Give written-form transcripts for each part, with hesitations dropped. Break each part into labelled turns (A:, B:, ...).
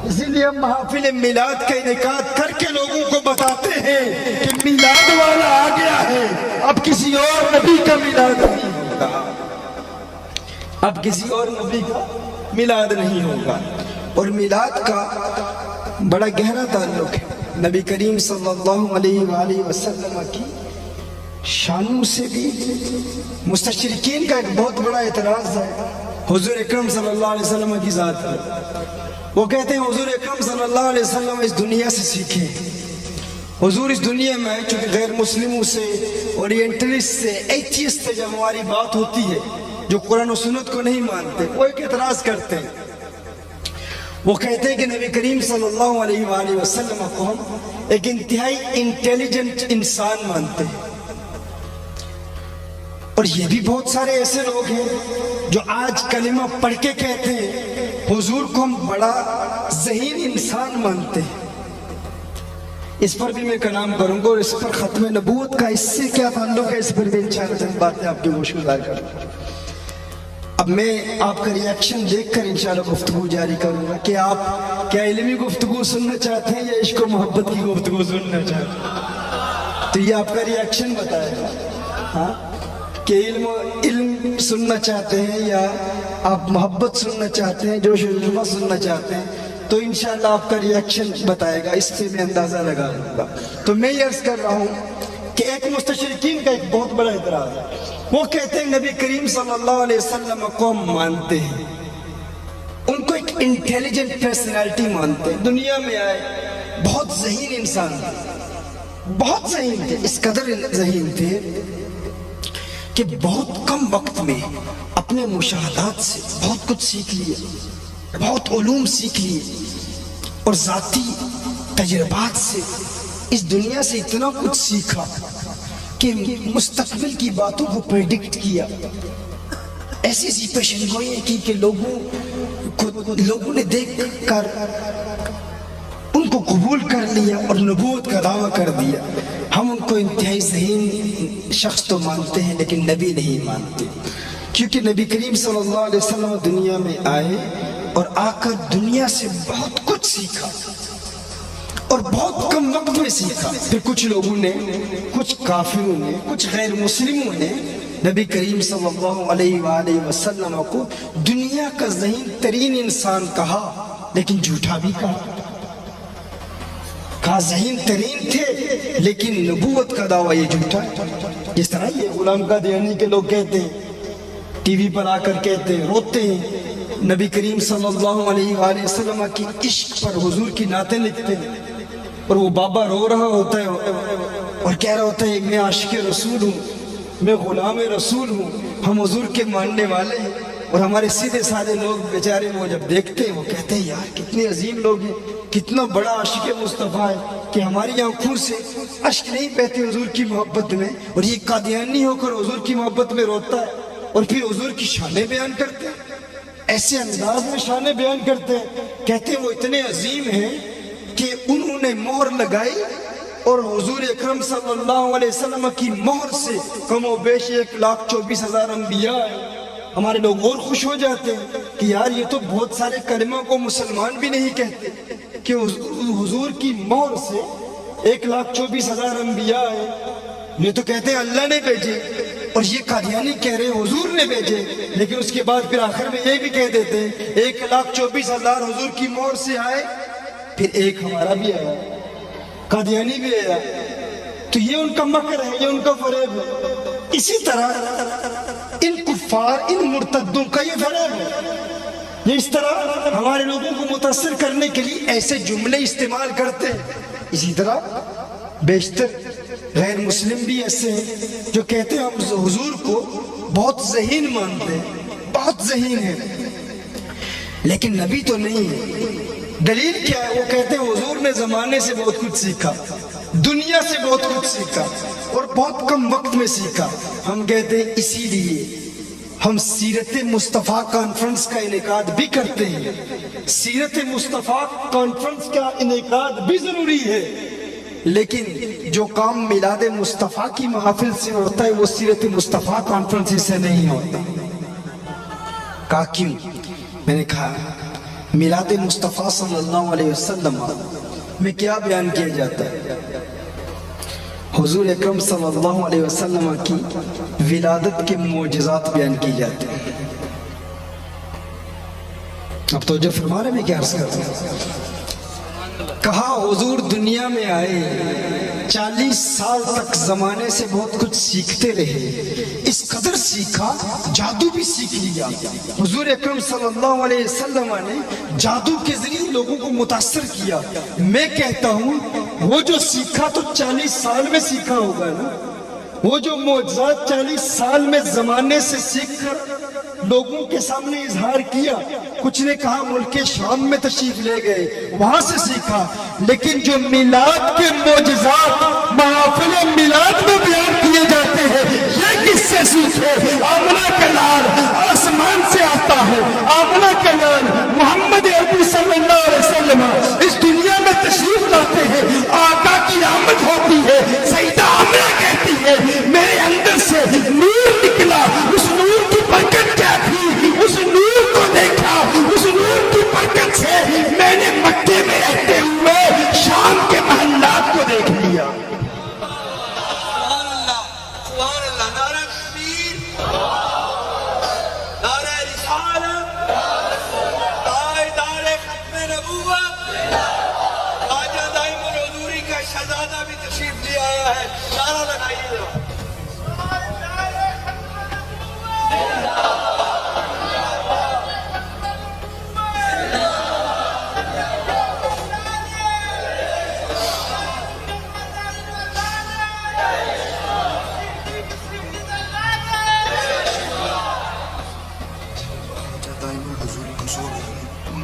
A: اسی لیے ہم محافل میلاد کا انعقاد کر کے لوگوں کو بتاتے ہیں کہ میلاد والا آ گیا ہے، اب کسی اور نبی کا میلاد نہیں ہوگا، اب کسی اور نبی کا میلاد نہیں ہوگا۔ اور میلاد کا بڑا گہرا تعلق ہے نبی کریم صلی اللہ علیہ وآلہ وسلم کی شانوں سے بھی۔ مستشرقین کا ایک بہت بڑا اعتراض ہے حضور اکرم صلی اللہ علیہ وسلم کی ذات پر۔ وہ کہتے ہیں حضور اکرم صلی اللہ علیہ وسلم اس دنیا سے سیکھے، حضور اس دنیا میں آئے، چونکہ غیر مسلموں سے، اورینٹلسٹ سے، ایتھیسٹ سے جب ہماری بات ہوتی ہے جو قرآن و سنت کو نہیں مانتے، وہ ایک اعتراض کرتے ہیں۔ وہ کہتے ہیں کہ نبی کریم صلی اللہ علیہ وآلہ وسلم کو ہم ایک انتہائی انٹیلیجنٹ انسان مانتے ہیں، اور یہ بھی بہت سارے ایسے لوگ ہیں جو آج کلمہ پڑھ کے کہتے ہیں حضور کو ہم بڑا ذہین انسان مانتے ہیں۔ اس پر بھی میں کلام کروں گا، اور اس پر ختم نبوت کا اس سے کیا تعلق ہے، اس پر بھی انشاءاللہ چند باتیں آپ کے گوش گزار کروں گا۔ اب میں آپ کا ریاکشن دیکھ کر انشاءاللہ گفتگو جاری کروں گا کہ آپ کیا علمی گفتگو سننا چاہتے ہیں یا عشق و محبت کی گفتگو سننا چاہتے ہیں، تو یہ آپ کا ریاکشن بتائے گا ہاں کہ علم سننا چاہتے ہیں یا آپ محبت سننا چاہتے ہیں، جوش و جذبہ سننا چاہتے ہیں، تو انشاءاللہ آپ کا ریاکشن بتائے گا، اس سے میں اندازہ لگا لوں گا۔ تو میں یہ عرض کر رہا ہوں کہ ایک مستشرقین کا ایک بہت بڑا اعتراض ہے، وہ کہتے ہیں نبی کریم صلی اللہ علیہ وسلم کو ہم مانتے ہیں، ان کو ایک انٹیلیجنٹ پرسنالٹی مانتے ہیں، دنیا میں آئے بہت ذہین انسان تھے، بہت ذہین تھے، اس قدر ذہین تھے کہ بہت کم وقت میں اپنے مشاہدات سے بہت کچھ سیکھ لیا، بہت علوم سیکھ لیے، اور ذاتی تجربات سے اس دنیا سے اتنا کچھ سیکھا کہ مستقبل کی باتوں کو پریڈکٹ کیا، ایسی ایسی پیشنگوئیں کی کہ لوگوں نے دیکھ کر ان کو قبول کر لیا اور نبوت کا دعویٰ کر دیا۔ ہم ان کو انتہائی ذہین شخص تو مانتے ہیں لیکن نبی نہیں مانتے، کیونکہ نبی کریم صلی اللہ علیہ وسلم دنیا میں آئے اور آ کر دنیا سے بہت کچھ سیکھا، اور بہت کم وقت میں سیکھا۔ پھر کچھ لوگوں نے، کچھ کافروں نے، کچھ غیر مسلموں نے نبی کریم صلی اللہ علیہ وآلہ وسلم کو دنیا کا ذہین ترین انسان کہا، لیکن جھوٹا بھی کہا ذہین ترین تھے لیکن نبوت کا دعویٰ یہ جھوٹا ہے۔ جس طرح یہ غلام قادیانی کے لوگ کہتے ہیں، ٹی وی پر آ کر کہتے ہیں، روتے ہیں، نبی کریم صلی اللہ علیہ وآلہ وسلم کی عشق پر حضور کی نعتیں لکھتے ہیں، اور وہ بابا رو رہا ہوتا ہے اور کہہ رہا ہوتا ہے میں عاشق رسول ہوں، میں غلام رسول ہوں، ہم حضور کے ماننے والے ہیں۔ اور ہمارے سیدھے سادے لوگ بیچارے وہ جب دیکھتے ہیں وہ کہتے ہیں یار کتنے عظیم لوگ ہیں، کتنا بڑا عاشق مصطفیٰ ہے کہ ہماری آنکھوں سے اشک نہیں بہتے حضور کی محبت میں، اور یہ قادیانی ہو کر حضور کی محبت میں روتا ہے، اور پھر حضور کی شانیں بیان کرتے ہیں، ایسے انداز میں شانیں بیان کرتے ہیں، کہتے ہیں وہ اتنے عظیم ہیں کہ انہوں نے مہر لگائی، اور حضور اکرم صلی اللہ علیہ وسلم کی مہر سے کم و بیش 1,24,000 انبیاء ہیں۔ ہمارے لوگ اور خوش ہو جاتے ہیں کہ یار یہ تو بہت سارے کلمہ کو مسلمان بھی نہیں کہتے کہ حضور کی مہر سے 1,24,000 انبیاء ہیں، یہ تو کہتے ہیں اللہ نے بھیجے، اور یہ قادیانی کہہ رہے ہیں حضور نے بھیجے، لیکن اس کے بعد پھر آخر میں یہ بھی کہہ دیتے ہیں 1,24,000 حضور کی مہر سے آئے، پھر ایک ہمارا بھی آیا، قادیانی بھی آیا، تو یہ ان کا مکر ہے، یہ ان کا فریب ہے۔ اسی طرح ان کفار، ان مرتدوں کا یہ فریب ہے، یہ اس طرح ہمارے لوگوں کو متاثر کرنے کے لیے ایسے جملے استعمال کرتے ہیں۔ اسی طرح بیشتر غیر مسلم بھی ایسے ہیں جو کہتے ہیں ہم حضور کو بہت ذہین مانتے ہیں، بہت ذہین ہے، لیکن نبی تو نہیں ہے۔ دلیل کیا ہے؟ وہ کہتے ہیں حضور نے زمانے سے بہت کچھ سیکھا، دنیا سے بہت کچھ سیکھا، اور بہت کم وقت میں سیکھا۔ ہم کہتے ہیں اسی لیے ہم سیرت مصطفیٰ کانفرنس کا انعقاد بھی کرتے ہیں، سیرت مصطفیٰ کانفرنس کا انعقاد بھی ضروری ہے، لیکن جو کام میلاد مصطفیٰ کی محافل سے ہوتا ہے وہ سیرت مصطفیٰ کانفرنس سے نہیں ہوتا۔ کہا کیوں؟ میں نے کہا میلاد مصطفیٰ صلی اللہ علیہ وسلم میں کیا بیان کیا جاتا ہے؟ حضور اکرم صلی اللہ علیہ وسلم کی ولادت کے معجزات بیان کی جاتے ہیں۔ اب تو جو فرما رہے میں کیا عرض کرتا ہوں، کہا حضور دنیا میں آئے 40 سال تک زمانے سے بہت کچھ سیکھتے رہے، اس قدر سیکھا جادو بھی سیکھ لیا۔ حضور اکرم صلی اللہ علیہ وسلم نے جادو کے ذریعے لوگوں کو متاثر کیا۔ میں کہتا ہوں وہ جو سیکھا تو 40 سال میں سیکھا ہوگا نا، وہ جو معجزات 40 سال میں زمانے سے سیکھ کر لوگوں کے سامنے اظہار کیا، کچھ نے کہا ملک شام میں تشریف لے گئے وہاں سے سیکھا، لیکن جو میلاد کے معجزات محافل میلاد میں بیان کیے جاتے ہیں یہ کس سے سیکھے؟ آمنہ کا لال آسمان سے آتا ہے، آمنہ کا لال محمد عربی صلی اللہ علیہ وسلم اس دنیا میں تشریف لاتے ہیں، آقا کی آمد ہوتی ہے، سیدہ آمنہ کہتی ہے میرے اندر سے نور نکلا، اس نور کی برکت کیا تھی؟ اس نور کو دیکھا، اس نور کی برکت سے میں نے مکے میں رہتے ہوئے شام کے محلات کو دیکھ لیا۔
B: سبحان اللہ، سبحان اللہ، نعرہ تکبیر، نعرہ رسالت، تاجدار ختم نبوت، خواجہ دائم الحضوری کا شہزادہ بھی تشریف لے آیا ہے، نعرہ لگائیے ذرا۔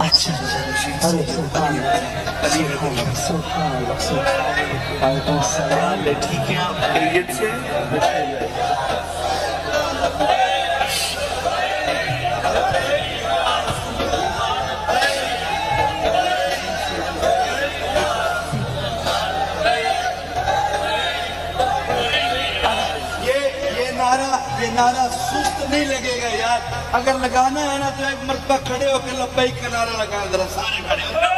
A: اچھا ارے سبحان اللہ، سبحان اللہ، وعلیکم السلام۔
B: ٹھیک ہے آپ خیریت سے؟ یہ نعرہ سست نہیں لگے گا یار، اگر لگانا ہے نا تو ایک مرتبہ کھڑے ہو کے لبیک کا نعرہ لگائیں، ذرا سارے کھڑے ہو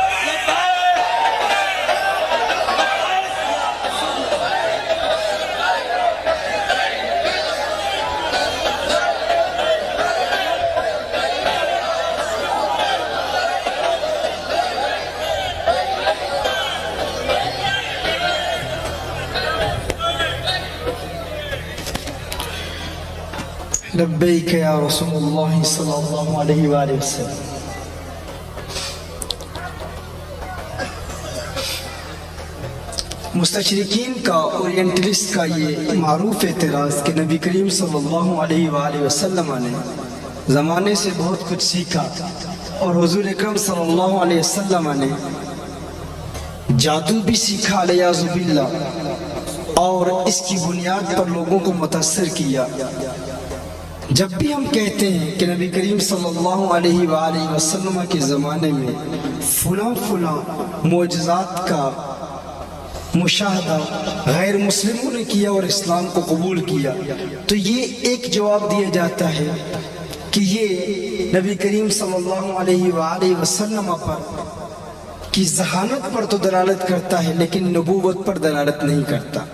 A: لبیک یا رسول اللہ صلی اللہ علیہ وآلہ وسلم۔ مستشرقین کا، اورینٹلسٹ کا یہ معروف اعتراض کہ نبی کریم صلی اللہ علیہ وآلہ وسلم نے زمانے سے بہت کچھ سیکھا اور حضور اکرم صلی اللہ علیہ وسلم نے جادو بھی سیکھا علیہ باللہ اور اس کی بنیاد پر لوگوں کو متاثر کیا۔ جب بھی ہم کہتے ہیں کہ نبی کریم صلی اللہ علیہ وآلہ وسلم کے زمانے میں فلاں معجزات کا مشاہدہ غیر مسلموں نے کیا اور اسلام کو قبول کیا، تو یہ ایک جواب دیا جاتا ہے کہ یہ نبی کریم صلی اللہ علیہ وآلہ وسلم پر کی ذہانت پر تو دلالت کرتا ہے لیکن نبوت پر دلالت نہیں کرتا۔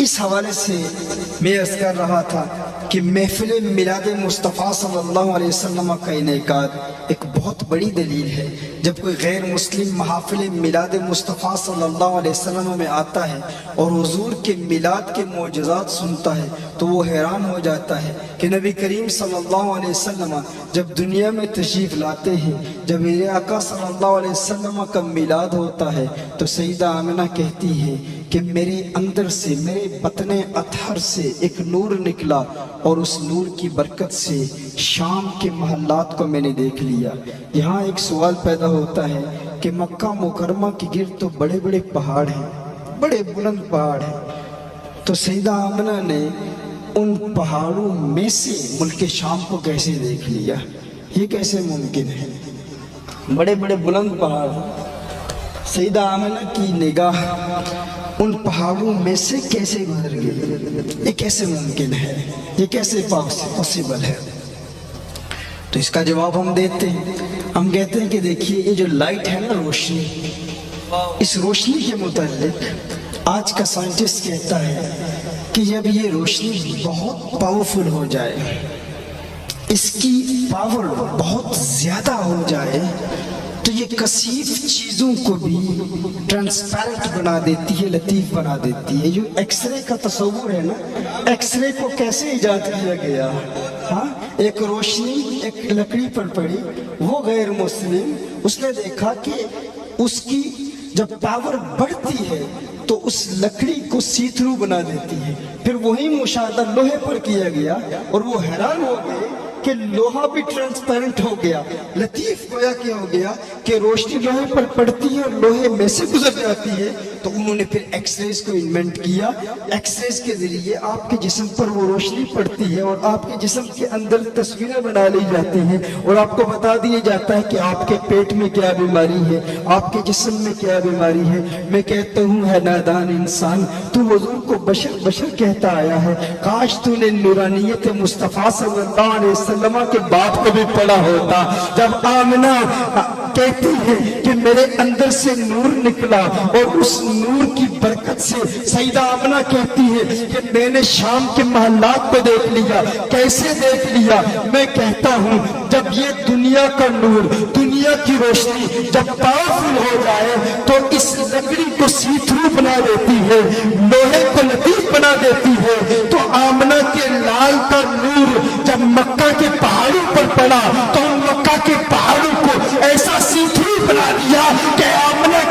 A: اس حوالے سے میں عرض کر رہا تھا کہ محفل میلاد مصطفیٰ صلی اللہ علیہ وسلم کا انعقاد ایک بہت بڑی دلیل ہے۔ جب کوئی غیر مسلم محافل میلاد مصطفیٰ صلی اللہ علیہ وسلم میں آتا ہے اور حضور کے میلاد کے معجزات سنتا ہے تو وہ حیران ہو جاتا ہے کہ نبی کریم صلی اللہ علیہ وسلم جب دنیا میں تشریف لاتے ہیں، جب میرے آقا صلی اللہ علیہ وسلم کا میلاد ہوتا ہے تو سیدہ آمنہ کہتی ہے کہ میرے اندر سے، میرے بطن اطہر سے ایک نور نکلا اور اس نور کی برکت سے شام کے محلات کو میں نے دیکھ لیا۔ یہاں ایک سوال پیدا ہوتا ہے کہ مکہ مکرمہ کے گرد تو بڑے بڑے پہاڑ ہیں، بڑے بلند پہاڑ ہیں، تو سیدہ آمنہ نے ان پہاڑوں میں سے ملک شام کو کیسے دیکھ لیا؟ یہ کیسے ممکن ہے؟ بڑے بڑے بلند پہاڑ ہیں، سیدہ آمنہ کی نگاہ ان پہاڑوں میں سے کیسے گزر گئی؟ یہ کیسے ممکن ہے؟ یہ کیسے پاسبل ہے؟ تو اس کا جواب ہم دیتے ہیں۔ ہم کہتے ہیں کہ دیکھیے یہ جو لائٹ ہے نا روشنی، اس روشنی کے متعلق آج کا سائنٹسٹ کہتا ہے کہ جب یہ روشنی بہت پاورفل ہو جائے، اس کی پاور بہت زیادہ ہو جائے تو یہ کثیف چیزوں کو بھی ٹرانسپیرنٹ بنا دیتی ہے، لطیف بنا دیتی ہے۔ جو ایکس رے کا تصور ہے نا، ایکس رے کو کیسے ایجاد کیا گیا؟ ہاں، ایک روشنی ایک لکڑی پر پڑی، وہ غیر مسلم، اس نے دیکھا کہ اس کی جب پاور بڑھتی ہے تو اس لکڑی کو سی تھرو بنا دیتی ہے۔ پھر وہی مشاہدہ لوہے پر کیا گیا اور وہ حیران ہو گئے کہ لوہا بھی ٹرانسپیرنٹ ہو گیا، لطیف گویا کہ ہو گیا کہ روشنی لوہے پر پڑتی ہے اور لوہے میں سے گزر جاتی ہے۔ تو انہوں نے پھر ایکس ریز کو انوینٹ کیا۔ ایکس ریز کے ذریعے آپ کے جسم پر وہ روشنی پڑتی ہے اور آپ کے جسم کے اندر تصویریں بنا لی جاتی ہیں اور آپ کو بتا دیا جاتا ہے کہ آپ کے پیٹ میں کیا بیماری ہے، آپ کے جسم میں کیا بیماری ہے۔ میں کہتا ہوں ہے نادان انسان، تو حضور کو بشر بشر کہتا آیا ہے، کاش تو نے نورانیت مصطفیٰ صلی اللہ علیہ وسلم کے باپ کو بھی پڑھا ہوتا۔ جب آمنہ کہتی ہے کہ میرے اندر سے نور نکلا اور اس نور کی برکت سے سیدہ آمنہ کہتی ہے کہ میں نے شام کے محلات کو دیکھ لیا۔ کیسے دیکھ لیا؟ میں کہتا ہوں جب یہ دنیا کا نور، دنیا کی روشنی جب پاورفل ہو جائے تو اس لکڑی کو سی تھرو بنا دیتی ہے، لوہے کو لطیف بنا دیتی ہے۔ تو آمنہ کے لال کا نور جب مکہ کے پہاڑوں پر پڑا تو مکہ کے پہاڑوں کو ایسا سی تھرو بنا دیا کہ آمنہ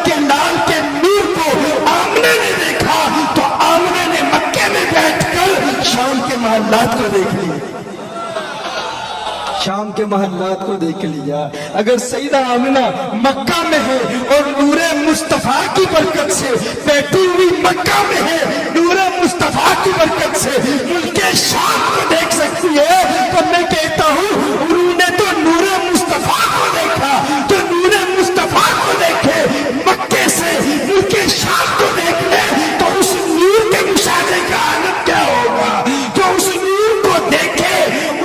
A: کے لال کے نور کو آمنہ نے دیکھا تو آمنہ نے مکے میں بیٹھ کر شام کے محلات کو دیکھ لیا، شام کے محلات کو دیکھ لیا۔ اگر سیدہ آمنہ مکہ میں ہے اور نور مصطفیٰ کی برکت سے بیٹھی ہوئی مکہ میں ہے، نور مصطفیٰ کی برکت سے ملک شام کو دیکھ سکتی ہے، تو میں کہتا ہوں انہوں نے تو نور مصطفیٰ کو دیکھا، تو نور مصطفیٰ کو دیکھے مکے سے ملک شام کو دیکھ لے تو اس نور کے مشاہدے کا عالم کیا ہوگا؟ جو اس نور کو دیکھے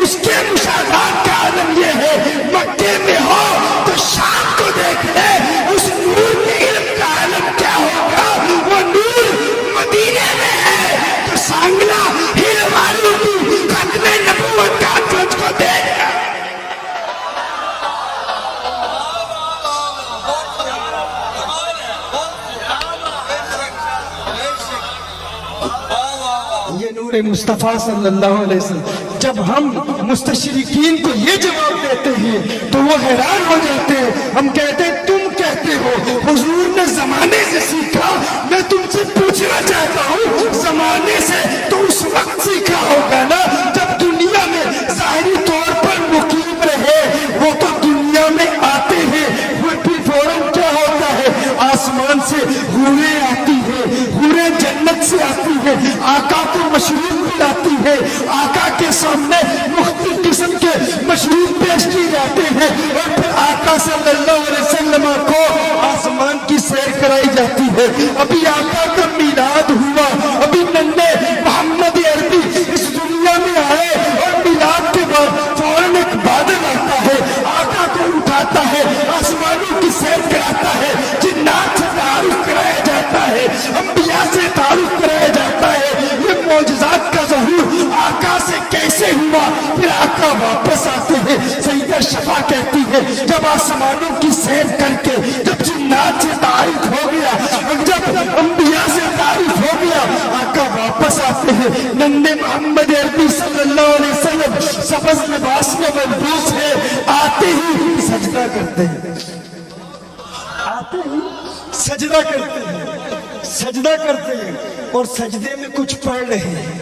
A: اس کے مشاہدات کا عالم یہ ہے، مکے میں ہو تو شام کو دیکھ لے اس نور کے علم کا عالم کیا ہوگا؟ وہ نور مدینے میں ہے تو سانگلا ہل والوں کی ختم نبوت کا تجھ کو دیکھ۔ یہ نور مصطفیٰ صلی اللہ علیہ وسلم، جب ہم مستشرقین کو یہ جواب دیتے ہیں تو وہ حیران ہو جاتے ہیں۔ ہم کہتے ہیں تم کہتے ہو حضور نے زمانے سے سیکھا، میں تم سے پوچھنا چاہتا ہوں زمانے سے تو اس وقت سیکھا ہوگا نا جب دنیا میں ظاہری طور پر مقیم رہے، وہ تو دنیا میں آتے ہیں، وہ بھی فوراً کیا ہوتا ہے؟ آسمان سے حوریں آتی ہیں، حوریں جنت سے آتی ہیں، آقا کو مشروب پلاتی ہے، آقا کے سامنے مختلف قسم کے مشروب پیش کی جاتے ہیں اور پھر آقا صلی اللہ علیہ وسلم کو آسمان کی سیر کرائی جاتی ہے۔ ابھی آقا کا میلاد ہوا، ابھی ننھے محمد عربی اس دنیا میں آئے اور میلاد کے بعد فوراً ایک بادل آتا ہے، آقا کو اٹھاتا ہے، آسمانوں کی سیر کراتا ہے، جنات سے تعارف کرایا جاتا ہے، انبیاء سے تعارف کرایا جاتا ہے۔ یہ معجزات کا ظہور آقا سے کیسے ہوا؟ پھر آقا واپس آتے ہیں۔ سیدہ شفا کہتی ہے جب آسمانوں کی سیر کر کے جب جنات سے تعارف ہو گیا، جب انبیاء سے تعارف ہو گیا، آقا واپس آتے ہیں۔ ننھے محمد عربی صلی اللہ علیہ وسلم سبز لباس میں ملبوس ہے، آتے ہی سجدہ کرتے ہیں، آتے ہی سجدہ کرتے ہیں، سجدہ کرتے ہیں اور سجدے میں کچھ پڑھ رہے ہیں،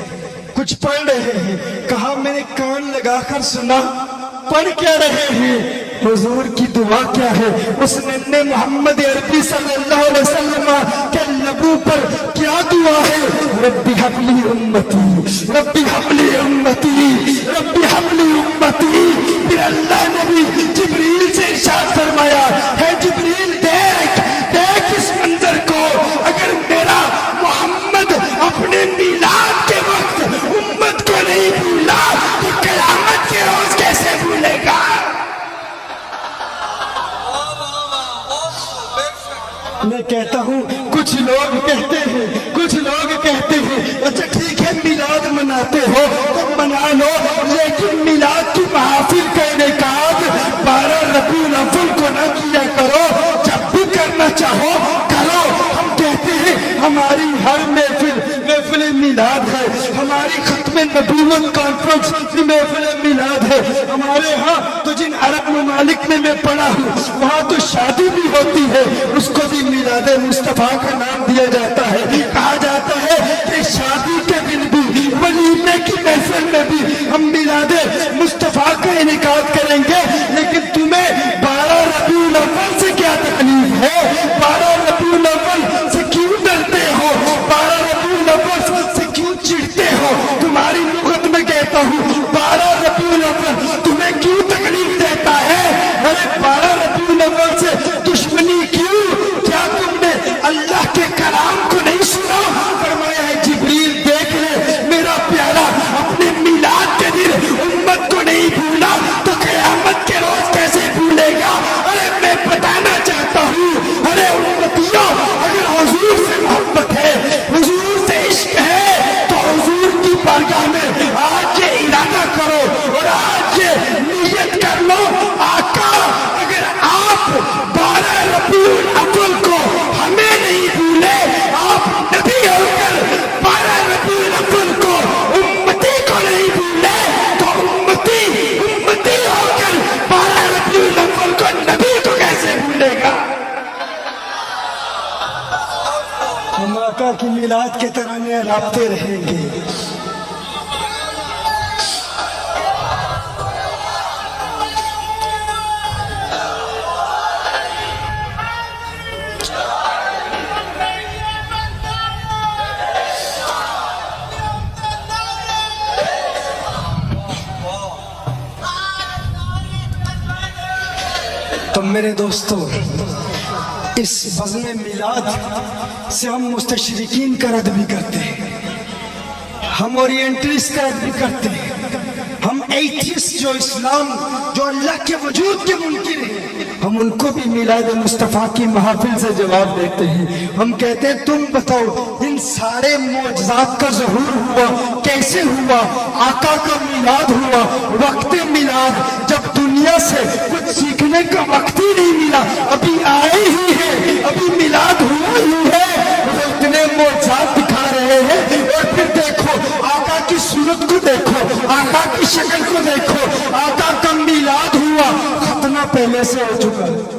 A: کچھ پڑھ رہے ہیں۔ کہا میں نے کان لگا کر سنا، پڑھ کیا رہے ہیں؟ حضور کی دعا کیا ہے؟ اس ننھے محمد عربی صلی اللہ علیہ وسلم کے لبوں پر کیا دعا ہے؟ ربی حبلی امتی، ربی حبلی امتی، ربی حبلی امتی۔ پھر اللہ نبی جبریل سے ارشاد فرمایا ہے جبریل دیکھ دیکھ اس منظر کو، اگر میرا محمد اپنے میلاد کے وقت امت کو نہیں بھولا تو قیامت کے روز کیسے بھولے گا؟ میں کہتا ہوں کچھ لوگ کہتے ہیں اچھا ٹھیک ہے میلاد مناتے ہو تو منا لو، لیکن میلاد کی محافل کا انعقاد 12 ربیع الاول کو نہ کیا کرو، جب بھی کرنا چاہو کرو۔ ہم کہتے ہیں ہماری ہر محفل میلاد ہے، ہماری ختم نبوت کانفرنس محفل میلاد ہے، ہمارے ہاں تو جن عرب ممالک میں پڑھا ہوں وہاں تو شادی بھی ہوتی ہے، اس کو بھی میلاد مصطفیٰ کا نام دیا جاتا ہے۔ کہا جاتا ہے کہ شادی کے دن بھی، ولیمے کی محفل میں بھی ہم میلاد مصطفیٰ کا انعقاد کریں گے، لیکن تمہیں 12 ربیع الاول سے کیا تکلیف ہے؟ 12 ربیع الاول سے کیوں ڈرتے ہو؟ 12 ربیع الاول سے کیوں چڑھتے ہو؟ تمہاری لغت میں کہتا ہوں 12 ربیع الاول تمہیں کیوں تکلیف دیتا ہے؟ ارے 12 ربیع الاول سے دشمنی کیوں؟ کیا تم نے اللہ کے کلام کو نہیں سنا؟ فرمایا ہے جبریل دیکھ لے میرا پیارا اپنے میلاد کے دن امت کو نہیں بھولا تو قیامت کے روز کیسے بھولے گا؟ ارے میں بتانا چاہتا ہوں، ارے امتیوں اگر حضور سے محبت ہے، حضور سے عشق ہے تو حضور کی بارگاہ میں آج یہ ارادہ کرو اور آج یہ نیت کر لو، آقا اگر آپ 12 ربیع الاول کو ہمیں نہیں بھولے، آپ نبی ہو کر 12 ربیع الاول کو امتی کو نہیں بھولے تو امتی ہو کر 12 ربیع الاول کو نبی کو کیسے بھولے گا؟ ہم آقا کی میلاد کے ترانے رابطے رہیں گے۔ تو میرے دوستو اس بزم میلاد سے ہم مستشرقین کا رد بھی کرتے ہیں، ہم اورینٹلسٹ کا رد بھی کرتے ہیں، ہم ایتھیسٹ جو اسلام جو اللہ کے وجود کے منکر ہیں ہم ان کو بھی میلاد مصطفیٰ کی محافل سے جواب دیتے ہیں۔ ہم کہتے ہیں تم بتاؤ ان سارے معجزات کا ظہور ہوا کیسے ہوا؟ آقا کا میلاد ہوا، وقت میلاد جب دنیا سے کچھ سیکھنے کا وقت ہی نہیں ملا، ابھی آئے ہی ہیں، ابھی میلاد ہوا ہی ہے، وہ اتنے معجزات دکھا رہے ہیں۔ اور پھر دیکھو آقا کی صورت کو دیکھو، آقا کی شکل کو دیکھو، آقا کا میلاد ہوا، ختنہ پہلے سے ہو چکا ہے،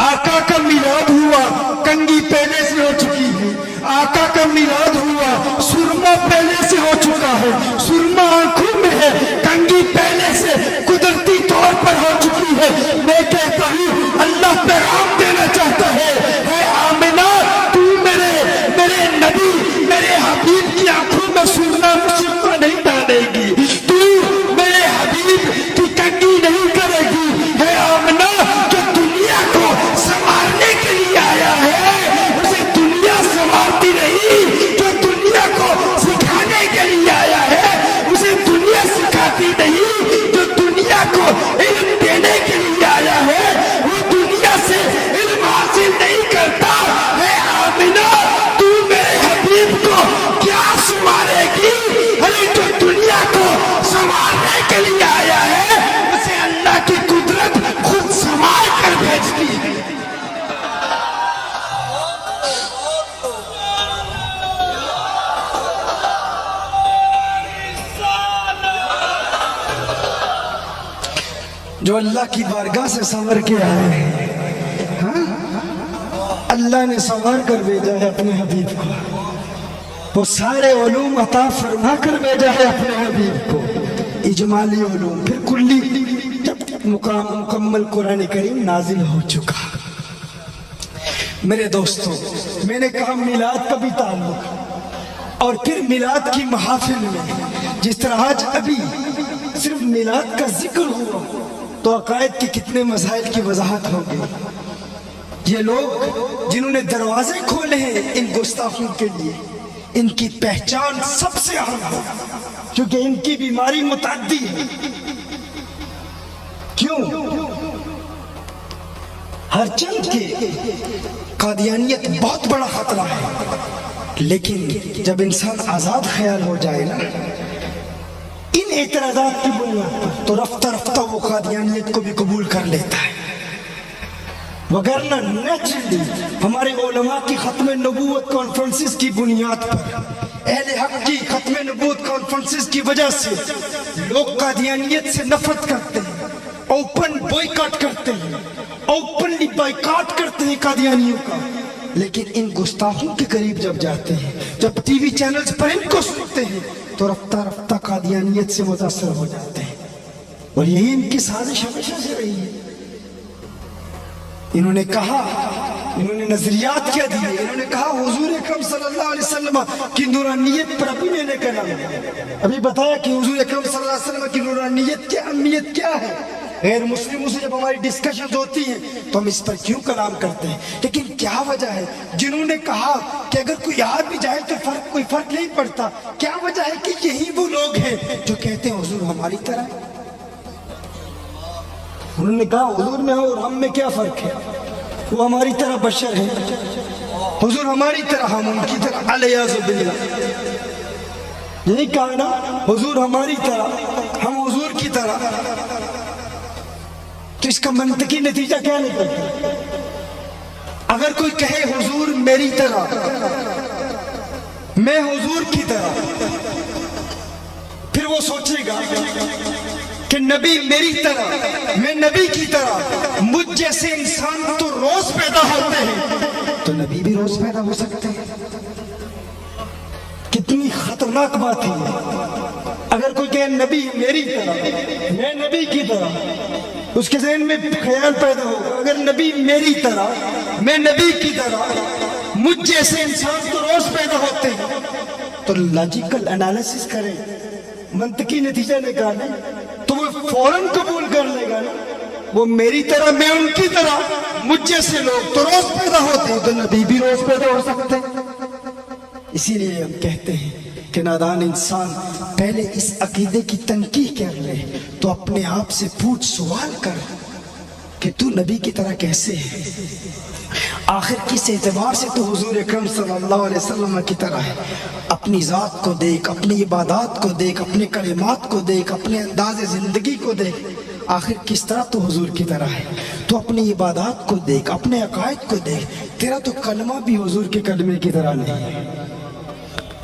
A: آقا کا میلاد ہوا، کنگھی پہلے سے ہو چکی ہے، آقا کا میلاد ہوا، سرما پہلے سے ہو چکا ہے، سرما آنکھوں میں ہے، کنگھی پہلے سے قدرتی طور پر ہو چکی ہے۔ میں کہتا ہوں اللہ پیغام دینا چاہتا ہے، اے آمنہ تو میرے نبی میرے حبیب کی آنکھوں میں سرما نہیں ڈالے گی، تو میرے حبیب کی کنگھی نہیں کرے گی۔ ہے آمنہ جو دنیا کو سنوارنے کے لیے آیا ہے، اسے دنیا سنوارتی نہیں، جو دنیا کو سکھانے کے لیے آیا ہے اسے دنیا سکھاتی نہیں، جو دنیا کو علم دینے کے لیے آیا ہے وہ دنیا سے علم حاصل نہیں کرتا۔ ہے آمنہ تو میرے حبیب کو کیا سنوارے گی؟ ارے جو دنیا کو سنوارنے کے لیے آیا ہے اسے اللہ کی قدرت خود سنوار کر بھیجتی ہے۔ جو اللہ کی بارگاہ سے سنور کے آئے ہیں، ہاں اللہ نے سنور کر بھیجا ہے اپنے حبیب کو، وہ سارے علوم عطا فرما کر بھیجا ہے اپنے حبیب کو، اجمالی علوم پھر کلی، جب مکمل قرآن کریم نازل ہو چکا۔ میرے دوستو میں نے کہا میلاد کا بھی تعلق، اور پھر میلاد کی محافل میں جس طرح آج ابھی صرف میلاد کا ذکر ہوا تو عقائد کے کتنے مسائل کی وضاحت ہوگی۔ یہ لوگ جنہوں نے دروازے کھولے ہیں ان گستاخوں کے لیے، ان کی پہچان سب سے اہم ہے کیونکہ ان کی بیماری متعدی ہے۔ کیوں؟ ہر چند کے قادیانیت بہت بڑا خطرہ ہے، لیکن جب انسان آزاد خیال ہو جائے نا ان اعتراضات کی بنیاد پر تو رفتہ رفتہ وہ قادیانیت کو بھی قبول کر لیتا ہے، وگرنہ نیچرلی ہمارے علماء کی ختم نبوت کانفرنسز کی بنیاد پر، اہل حق کی ختم نبوت کانفرنسز کی وجہ سے لوگ قادیانیت سے نفرت کرتے ہیں، اوپن بوائیکاٹ کرتے ہیں، اوپنلی بائیکاٹ کرتے ہیں قادیانیوں کا، لیکن ان گستاخوں کے قریب جب جاتے ہیں، جب ٹی وی چینلز پر ان کو سنتے ہیں تو رفتہ رفتہ قادیانیت سے متاثر ہو جاتے ہیں، اور یہی ان کی سازش ہمیشہ سے رہی ہے۔ انہوں نے کہا، انہوں نے نظریات کیا دیے، انہوں نے کہا حضور اکرم صلی اللہ علیہ وسلم کی نورانیت پر ابھی میں نے کلام ابھی بتایا کہ حضور اکرم صلی اللہ علیہ وسلم کی نورانیت کی اہمیت کیا ہے۔ غیر مسلموں سے جب ہماری ڈسکشنز ہوتی ہیں تو ہم اس پر کیوں کلام کرتے ہیں، لیکن کیا وجہ ہے؟ جنہوں نے کہا کہ اگر کوئی آ بھی جائے تو کوئی فرق نہیں پڑتا، کیا وجہ ہے کہ یہی وہ لوگ ہیں جو کہتے ہیں حضور ہماری طرح ہے۔ انہوں نے کہا حضور میں اور ہم میں کیا فرق ہے، وہ ہماری طرح بشر ہیں، حضور ہماری طرح ہم ان کی طرح، علیاذ باللہ۔ یہی کہا نا، حضور ہماری طرح ہم حضور کی طرح، تو اس کا منطقی نتیجہ کیا نکلتا؟ اگر کوئی کہے حضور میری طرح، میں حضور کی طرح، پھر وہ سوچے گا کہ نبی میری طرح، میں نبی کی طرح، مجھ جیسے انسان تو روز پیدا ہوتے ہیں، تو نبی بھی روز پیدا ہو سکتے ہیں۔ کتنی خطرناک بات ہے۔ اگر کوئی کہے نبی میری طرح، میں نبی کی طرح، اس کے ذہن میں خیال پیدا ہوگا اگر نبی میری طرح، میں نبی کی طرح، مجھ جیسے انسان تو روز پیدا ہوتے ہیں، تو لاجیکل انالیسس کریں، منطقی نتیجہ نکالیں، تو وہ فوراً قبول کر لے گا نا، وہ میری طرح میں ان کی طرح، مجھ جیسے لوگ تو روز پیدا ہوتے ہیں، تو نبی بھی روز پیدا ہو سکتے ہیں۔ اسی لیے ہم کہتے ہیں کہ نادان انسان پہلے اس عقیدے کی تنقیح کر لے تو اپنے آپ سے پوچھ سوال کر کہ تو نبی کی طرح کیسے ہے، آخر کس اعتبار سے تو حضور اکرم صلی اللہ علیہ وسلم کی طرح ہے۔ اپنی ذات کو دیکھ، اپنی عبادات کو دیکھ، اپنے کلمات کو دیکھ، اپنے انداز زندگی کو دیکھ، آخر کس طرح تو حضور کی طرح ہے۔ تو اپنی عبادات کو دیکھ، اپنے عقائد کو دیکھ، تیرا تو کلمہ بھی حضور کے کلمے کی طرح نہیں ہے۔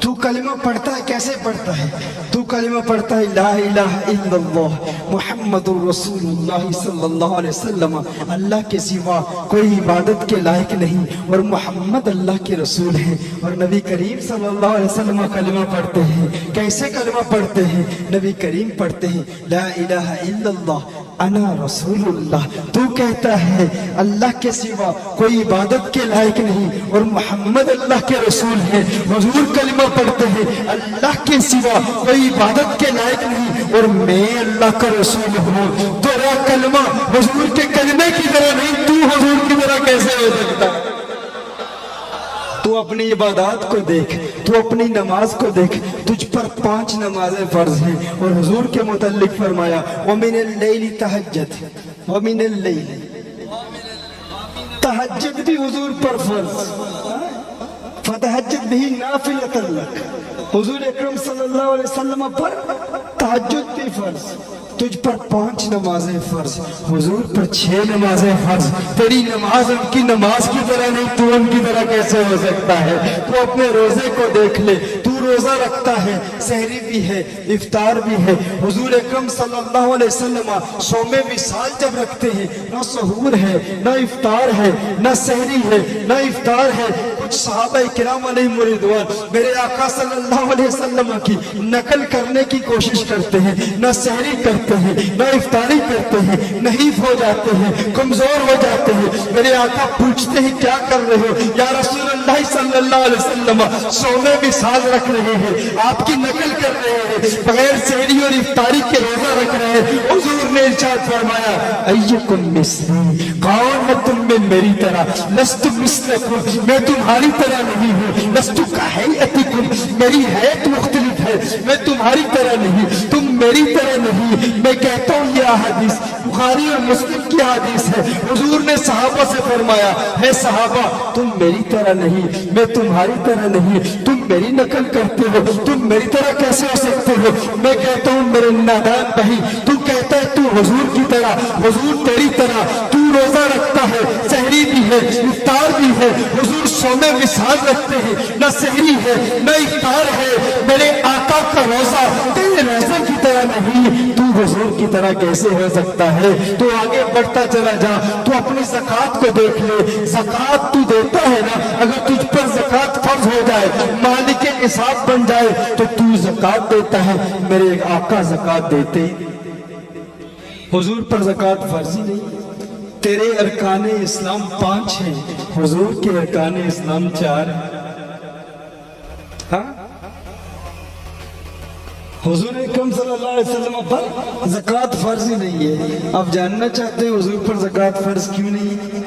A: تو کلمہ پڑھتا ہے کیسے پڑھتا ہے؟ تو کلمہ پڑھتا ہے لا الہ الا اللہ محمد الرسول اللہ صلی اللہ علیہ وسلم، اللہ کے سوا کوئی عبادت کے لائق نہیں اور محمد اللہ کے رسول ہیں، اور نبی کریم صلی اللہ علیہ وسلم کلمہ پڑھتے ہیں۔ کیسے کلمہ پڑھتے ہیں؟ نبی کریم پڑھتے ہیں لا الہ الا اللہ انا رسول اللہ، تو کہتا ہے اللہ کے سوا کوئی عبادت کے لائق نہیں اور محمد اللہ کے رسول ہیں۔ حضور کلمہ پڑھتے ہیں اللہ کے سوا کوئی عبادت کے لائق نہیں اور میں اللہ کا رسول ہوں۔ تیرا کلمہ حضور کے کلمے کی طرح نہیں، تو حضور کی طرح کیسے ہو سکتا؟ تو اپنی عبادات کو دیکھ، تو اپنی نماز کو دیکھ، تجھ پر 5 نمازیں فرض ہیں، اور حضور کے متعلق فرمایا وَمِنَ اللَّيْلِ تَحَجَّدْ، وَمِنَ اللَّيْلِ، تحجد بھی حضور پر فرض، فتحجد بھی نافلۃ لک، حضور اکرم صلی اللہ علیہ وسلم پر تحجد بھی فرض، تجھ پر 5 نمازیں فرض، حضور پر 6 نمازیں فرض۔ تیری نماز ان کی نماز کی طرح نہیں، تو ان کی طرح کیسے ہو سکتا ہے؟ تو اپنے روزے کو دیکھ لے، تو روزہ رکھتا ہے، سحری بھی ہے، افطار بھی ہے۔ حضور اکرم صلی اللہ علیہ وسلم صوم وصال جب رکھتے ہیں، نہ سحور ہے، نہ افطار ہے، نہ سحری ہے، نہ افطار ہے۔ کچھ صحابہ کرام علیہم رضوان میرے آقا صلی اللہ علیہ وسلم کی نقل کرنے کی کوشش کرتے ہیں، نہ سحری کرتے ہیں، نہ افطاری کرتے ہیں، نحیف ہو جاتے ہیں، کمزور ہو جاتے ہیں۔ میرے آقا پوچھتے ہیں کیا کر رہے ہو؟ یا رسول اللہ صلی اللہ علیہ وسلم صوم وصال رکھ رہے ہیں، آپ کی نقل کر رہے ہیں، بغیر سحری اور افطاری کے روزہ رکھ رہے ہیں۔ حضور نے ارشاد فرمایا ایکم مثلی، کون ہے تم میں میری طرح؟ لست مثلکم، میں تمہاری طرح نہیں ہوں، لست کہیئتکم، میری حیت مختلف ہے،
C: ہے میں تمہاری طرح نہیں، تم میری طرح نہیں۔ میں کہتا ہوں یہ حدیث بخاری اور مسلم کی حدیث ہے، حضور نے صحابہ سے فرمایا ہے صحابہ تم میری طرح نہیں، میں تمہاری طرح نہیں، تم میری نقل کرتے ہو، تم میری طرح کیسے ہو سکتے ہو؟ میں کہتا ہوں میرے نادان بھائی، تو کہتا ہے تو حضور کی طرح، حضور تیری طرح، تو روزہ رکھتا ہے، سحری بھی ہے، افطار بھی ہے، حضور صوم وصال رکھتے ہیں، نہ سحری ہے نہ افطار ہے، میرے آقا کا روزہ تیرے روزے کی طرح نہیں، تو حضور کی طرح کیسے ہو سکتا ہے؟ تو آگے بڑھتا چلا جا، تو اپنی زکوٰۃ کو دیکھ لے، زکوٰۃ تو دیتا ہے نا، اگر تجھ پر زکوٰۃ فرض ہو جائے، مالک نصاب بن جائے تو تو زکوٰۃ دیتا ہے، میرے آقا زکوٰۃ دیتے، حضور پر زکوٰۃ فرض ہی نہیں۔ تیرے ارکان اسلام 5 ہیں، حضور کے ارکان اسلام 4 ہیں۔ ہاں
A: حضور اکرم صلی اللہ علیہ وسلم پر زکوٰۃ فرض ہی نہیں ہے۔ آپ جاننا چاہتے ہیں حضور پر زکوٰۃ فرض کیوں نہیں ہے؟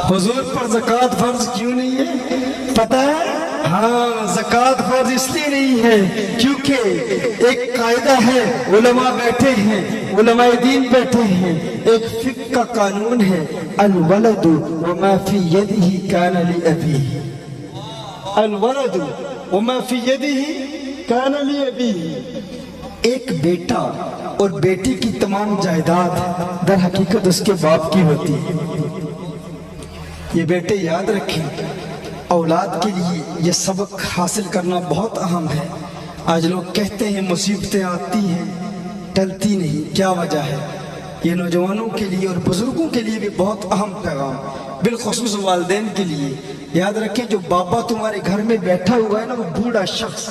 A: حضور پر زکوٰۃ فرض کیوں نہیں ہے پتہ ہے؟ ہاں زکوٰۃ فرض اس لیے نہیں ہے کیونکہ ایک قاعدہ ہے، علماء بیٹھے ہیں، علماء دین بیٹھے ہیں، ایک فقہ کا قانون ہے، الولد وما فی یدہ کان لأبیہ، الولد وما فی یدہ کان لأبیہ۔ ایک بیٹا اور بیٹی کی تمام جائیداد در حقیقت اس کے باپ کی ہوتی ہے۔ یہ بیٹے یاد رکھیں، اولاد کے لیے یہ سبق حاصل کرنا بہت اہم ہے۔ آج لوگ کہتے ہیں مصیبتیں آتی ہیں ٹلتی نہیں، کیا وجہ ہے؟ یہ نوجوانوں کے لیے اور بزرگوں کے لیے بھی بہت اہم پیغام، بالخصوص والدین کے لیے۔ یاد رکھیں جو بابا تمہارے گھر میں بیٹھا ہوا ہے نا، وہ بوڑھا شخص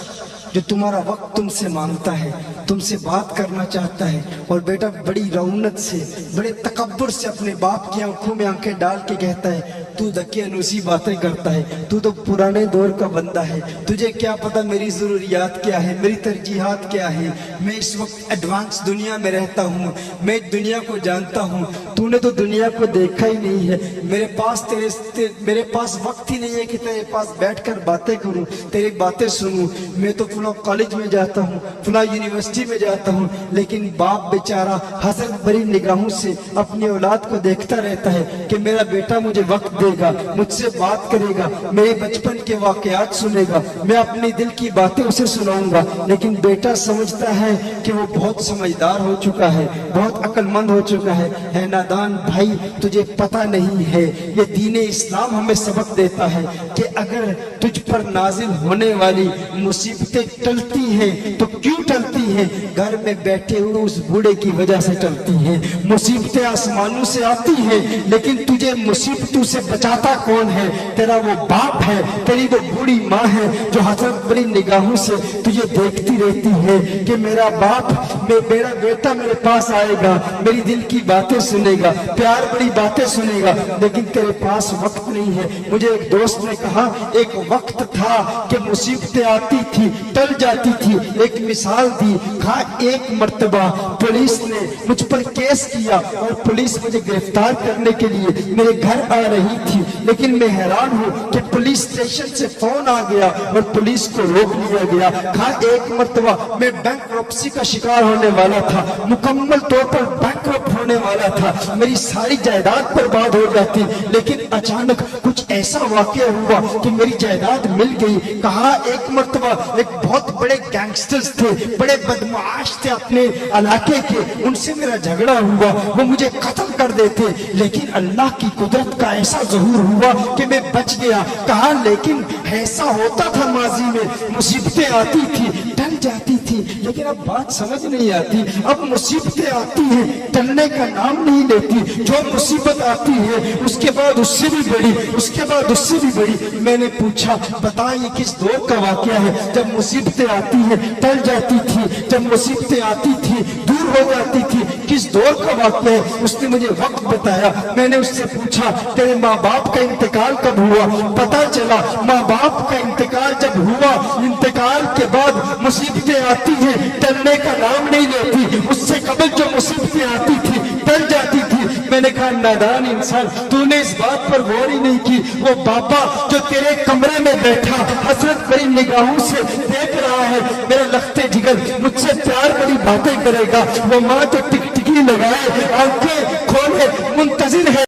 A: جو تمہارا وقت تم سے مانگتا ہے، تم سے بات کرنا چاہتا ہے، اور بیٹا بڑی رونت سے، بڑے تکبر سے اپنے باپ کی آنکھوں میں آنکھیں ڈال کے کہتا ہے تو دقیانوسی باتیں کرتا ہے، تو پرانے دور کا بندہ ہے، تجھے کیا پتا میری ضروریات کیا ہے، میری ترجیحات کیا ہے، میں اس وقت ایڈوانس دنیا میں رہتا ہوں، میں دنیا کو جانتا ہوں، تو نے تو دنیا کو دیکھا ہی نہیں ہے، میرے پاس وقت ہی نہیں ہے کہ تیرے پاس بیٹھ کر باتیں کروں، تیری باتیں سنوں، میں تو فلاں کالج میں جاتا ہوں، فلاں یونیورسٹی میں جاتا ہوں۔ لیکن باپ بیچارہ حسرت بھری نگاہوں سے اپنی اولاد کو دیکھتا رہتا ہے کہ میرا بیٹا مجھے وقت دے گا، مجھ سے بات کرے گا، میرے بچپن کے واقعات سنے گا، میں اپنی دل کی باتیں اسے سناؤں گا۔ لیکن بیٹا سمجھتا ہے کہ وہ بہت سمجھدار ہو چکا ہے، بہت عقل مند ہو چکا ہے۔ اے نادان بھائی، تجھے پتہ نہیں ہے، یہ دین اسلام ہمیں سبق دیتا ہے کہ اگر تجھ پر نازل ہونے والی مصیبتیں ٹلتی ہیں تو کیوں ٹلتی ہیں؟ گھر میں بیٹھے ہوئے اس بوڑھے کی وجہ سے ٹلتی ہیں۔ مصیبتیں آسمانوں سے آتی ہیں، لیکن تجھے مصیبتوں سے بچاتا کون ہے؟ تیرا وہ باپ ہے، تیری وہ بوڑھی ماں ہے جو حسرت بڑی نگاہوں سے تجھے دیکھتی رہتی ہے کہ میرا باپ، میرا بیٹا میرے پاس آئے گا، میری دل کی باتیں سنے گا، پیار بڑی باتیں سنے گا، لیکن تیرے پاس وقت نہیں ہے۔ مجھے ایک دوست نے کہا ایک وقت تھا کہ مصیبتیں آتی تھی ٹل جاتی تھی، ایک مثال دی، کہا ایک مرتبہ پولیس نے مجھ پر کیس کیا اور پولیس مجھے گرفتار کرنے کے لیے میرے گھر آ رہی تھی، لیکن میں حیران ہوں کہ پولیس اسٹیشن سے فون آ گیا اور پولیس کو روک لیا گیا۔ کہا ایک مرتبہ میں بینک رپسی کا شکار ہونے والا تھا، مکمل طور پر بینک رپٹ ہونے والا تھا، میری ساری جائیداد برباد ہو جاتی، لیکن اچانک کچھ ایسا واقعہ ہوا کہ میری جائیداد مل گئی۔ کہا ایک مرتبہ ایک بہت بڑے گینگسٹرز تھے، بڑے بدمعاش تھے اپنے علاقے کے، ان سے میرا جھگڑا ہوا، وہ مجھے قتل کر دیتے، لیکن اللہ کی قدرت کا ایسا ظہور ہوا کہ میں بچ گیا۔ کہا لیکن ایسا ہوتا تھا ماضی میں، مصیبتیں آتی تھی ٹل جاتی تھی، لیکن اب بات سمجھ نہیں آتی، اب مصیبتیں آتی ہیں ٹلنے کا نام نہیں لیتی، جو مصیبت آتی ہے اس کے بعد اس سے بھی بڑی، اس کے بعد اس سے بھی بڑی۔ میں نے پوچھا بتا یہ کس دور کا واقعہ ہے جب مصیبتیں آتی ہیں ٹل جاتی تھی، جب مصیبتیں آتی تھی دور ہو جاتی تھی، کس دور کا واقعہ ہے؟ اس نے مجھے وقت بتایا۔ میں نے اس سے پوچھا تیرے ماں باپ کا انتقال کب ہوا؟ پتا چلا ماں باپ کا انتقال جب ہوا، انتقال کے بعد مصیبتیں آتی ہیں ٹلنے کا نام نہیں لیتی، اس سے قبل جو مصیبتیں آتی تھی ٹل جاتی تھی۔
C: میں نے کہا نادان انسان، تو نے اس بات پر غور ہی نہیں کی، وہ باپا جو تیرے کمرے میں بیٹھا حسرت بڑی نگاہوں سے دیکھ رہا ہے، میرا لختے جگر مجھ سے پیار بڑی باتیں کرے گا، وہ ماں جو ٹکٹکی لگائے آنکھیں کھولے منتظر ہے